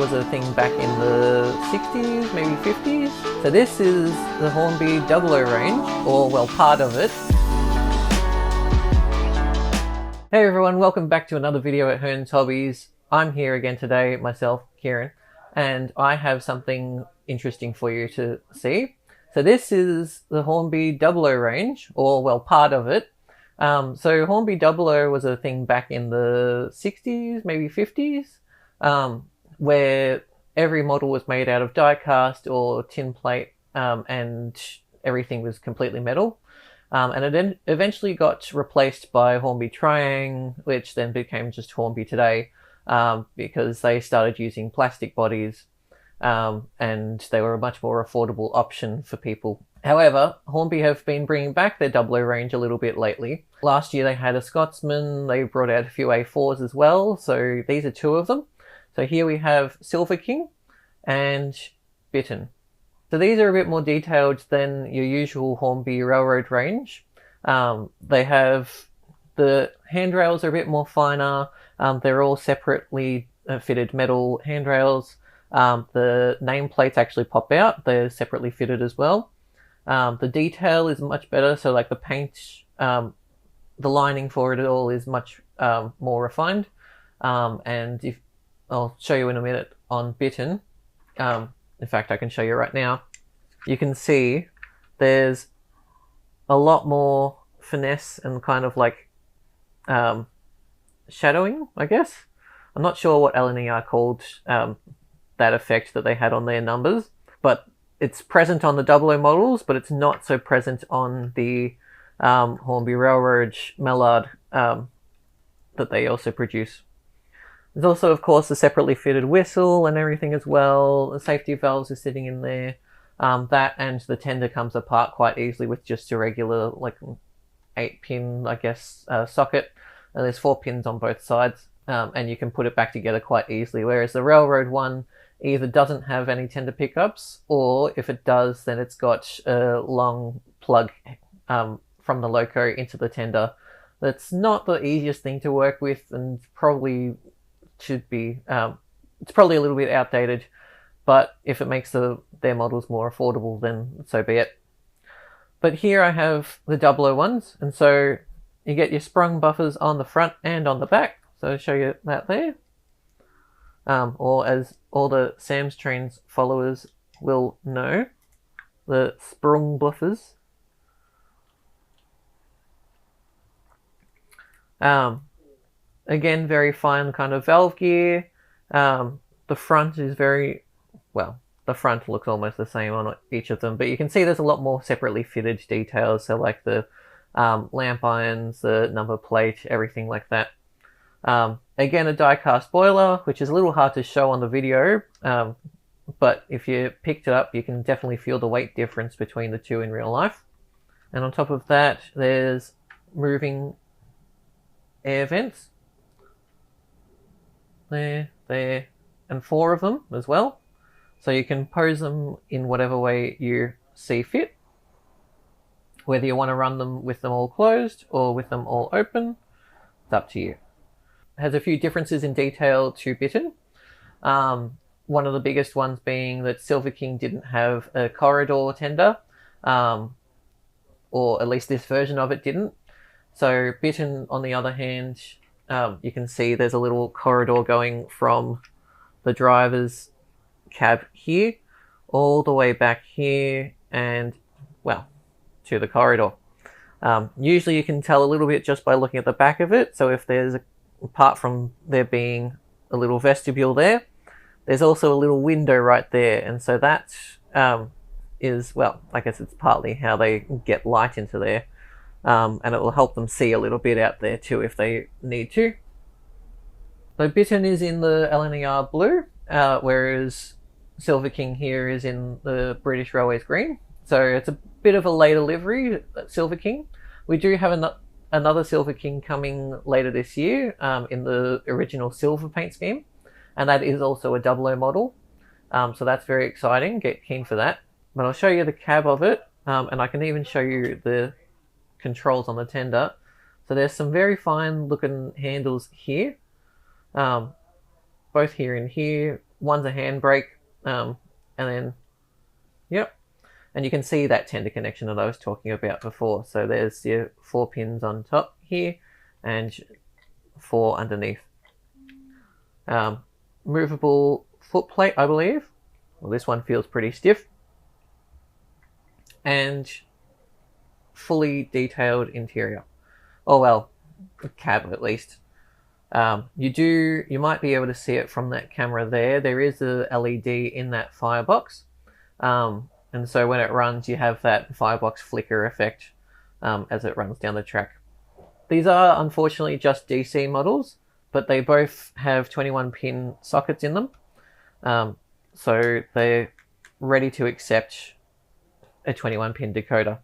was a thing back in the 60s, maybe 50s. So this is the Hornby Dublo range, or well, part of it. Hey everyone, welcome back to another video at Hearns Hobbies. I'm here again today, myself, Kieran, and I have something interesting for you to see. So this is the Hornby Dublo range, or well, part of it. So Hornby Dublo was a thing back in the 60s, maybe 50s, where every model was made out of die-cast or tin plate, and everything was completely metal. And it then eventually got replaced by Hornby Triang, which then became just Hornby today, because they started using plastic bodies, and they were a much more affordable option for people. However, Hornby have been bringing back their Dublo range a little bit lately. Last year they had a Scotsman, they brought out a few A4s as well, so these are two of them. So here we have Silver King and Bittern. So these are a bit more detailed than your usual Hornby Railroad range. They have the handrails are a bit more finer. They're all separately fitted metal handrails. The nameplates actually pop out. They're separately fitted as well. The detail is much better. So like the paint, the lining for it all is much more refined. And if I'll show you in a minute on Bittern. In fact, I can show you right now. You can see there's a lot more finesse and kind of like shadowing, I guess. I'm not sure what LNER called that effect that they had on their numbers, but it's present on the Dublo models, but it's not so present on the Hornby Railroad Mallard that they also produce. There's also, of course, a separately fitted whistle and everything as well. The safety valves are sitting in there. That and the tender comes apart quite easily with just a regular, like, 8-pin, I guess, socket. And there's 4 pins on both sides, and you can put it back together quite easily. Whereas the Railroad one either doesn't have any tender pickups, or if it does, then it's got a long plug from the loco into the tender. That's not the easiest thing to work with, and probably should be, it's probably a little bit outdated, but if it makes their models more affordable, then so be it. But here I have the Dublo ones, and so you get your sprung buffers on the front and on the back. So I'll show you that there. Or as all the Sam's Trains followers will know, the sprung buffers. Again, very fine kind of valve gear. The front is very, well, the front looks almost the same on each of them, but you can see there's a lot more separately fitted details. So like the lamp irons, the number plate, everything like that. Again, a die-cast boiler, which is a little hard to show on the video, but if you picked it up, you can definitely feel the weight difference between the two in real life. And on top of that, there's moving air vents. There, and 4 of them as well. So you can pose them in whatever way you see fit. Whether you want to run them with them all closed or with them all open, it's up to you. It has a few differences in detail to Bittern. One of the biggest ones being that Silver King didn't have a corridor tender, or at least this version of it didn't. So Bittern, on the other hand, you can see there's a little corridor going from the driver's cab here all the way back here and, well, to the corridor. Usually you can tell a little bit just by looking at the back of it. So if there's, apart from there being a little vestibule there, there's also a little window right there. And so that is, well, I guess it's partly how they get light into there. And it will help them see a little bit out there too if they need to. So Bittern is in the LNER blue, whereas Silver King here is in the British Railways green. So it's a bit of a later livery, Silver King. We do have another Silver King coming later this year in the original silver paint scheme, and that is also a Dublo model. So that's very exciting, get keen for that. But I'll show you the cab of it, and I can even show you the controls on the tender. So there's some very fine looking handles here, both here and here, one's a handbrake, and then, yep. And you can see that tender connection that I was talking about before. So there's your 4 pins on top here and 4 underneath. Movable foot plate, I believe. Well, this one feels pretty stiff. And fully detailed interior. Oh well, cab at least. You might be able to see it from that camera there. There is a LED in that firebox. And so when it runs, you have that firebox flicker effect as it runs down the track. These are unfortunately just DC models, but they both have 21 pin sockets in them. So they're ready to accept a 21 pin decoder.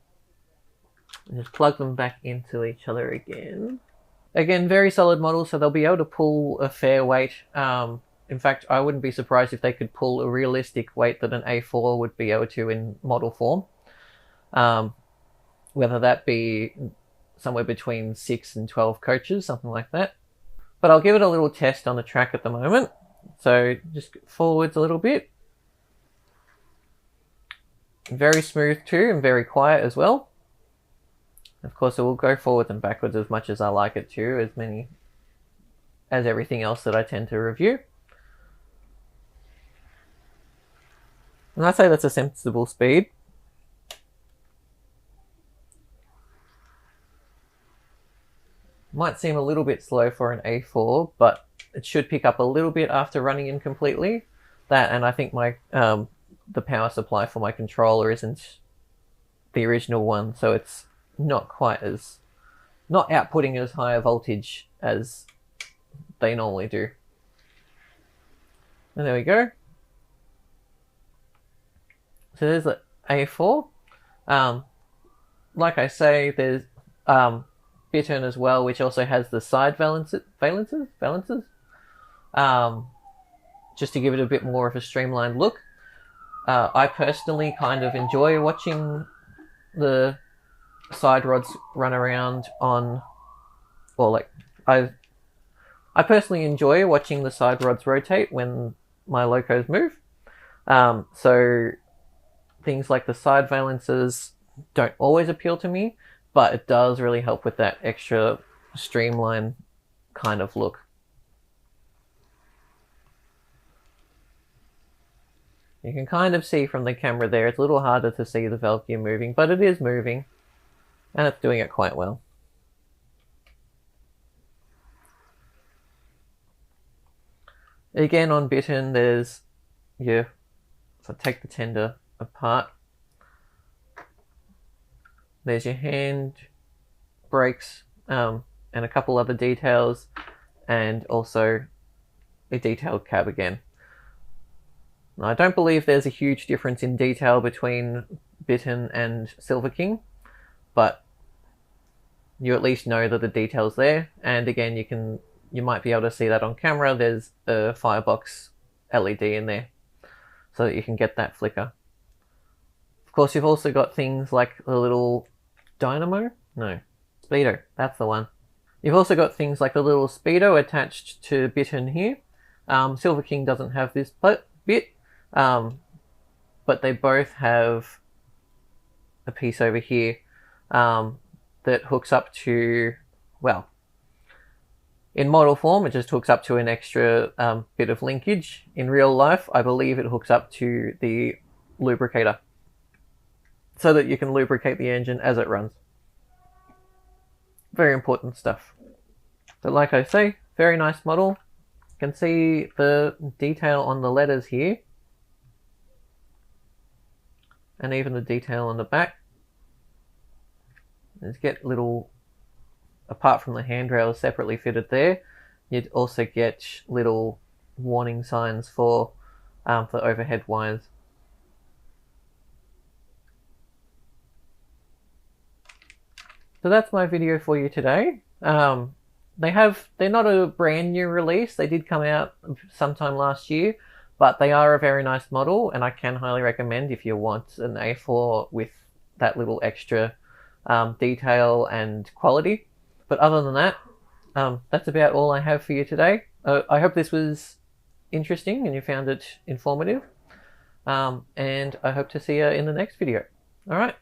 And just plug them back into each other again. Again, very solid models, so they'll be able to pull a fair weight. In fact, I wouldn't be surprised if they could pull a realistic weight that an A4 would be able to in model form. Whether that be somewhere between 6 and 12 coaches, something like that. But I'll give it a little test on the track at the moment. So just forwards a little bit. Very smooth too, and very quiet as well. Of course, it will go forwards and backwards as much as I like it to, as everything else that I tend to review. And I'd say that's a sensible speed. Might seem a little bit slow for an A4, but it should pick up a little bit after running in completely. That, and I think my the power supply for my controller isn't the original one, so it's not outputting as high a voltage as they normally do. And there we go. So there's the A4. Like I say, there's Bittern as well, which also has the side valances. Just to give it a bit more of a streamlined look. I personally kind of enjoy watching the side rods run around on, well, like I personally enjoy watching the side rods rotate when my locos move. So things like the side valances don't always appeal to me, but it does really help with that extra streamline kind of look. You can kind of see from the camera there, it's a little harder to see the valve gear moving, but it is moving, and it's doing it quite well. Again, on Bittern, there's so take the tender apart. There's your hand brakes and a couple other details, and also a detailed cab again. Now, I don't believe there's a huge difference in detail between Bittern and Silver King, but you at least know that the detail's there. And again, you might be able to see that on camera. There's a firebox LED in there, so that you can get that flicker. Of course, you've also got things like the little dynamo. No, speedo. That's the one. You've also got things like the little speedo attached to Bittern here. Silver King doesn't have this bit. But they both have a piece over here that hooks up to, well, in model form it just hooks up to an extra bit of linkage. In real life, I believe it hooks up to the lubricator so that you can lubricate the engine as it runs. Very important stuff. But like I say, very nice model. You can see the detail on the letters here, and even the detail on the back. Just get little, apart from the handrails separately fitted there, you'd also get little warning signs for overhead wires. So that's my video for you today. They're not a brand new release. They did come out sometime last year, but they are a very nice model, and I can highly recommend if you want an A4 with that little extra detail and quality. But other than that, that's about all I have for you today. I hope this was interesting and you found it informative. And I hope to see you in the next video. All right.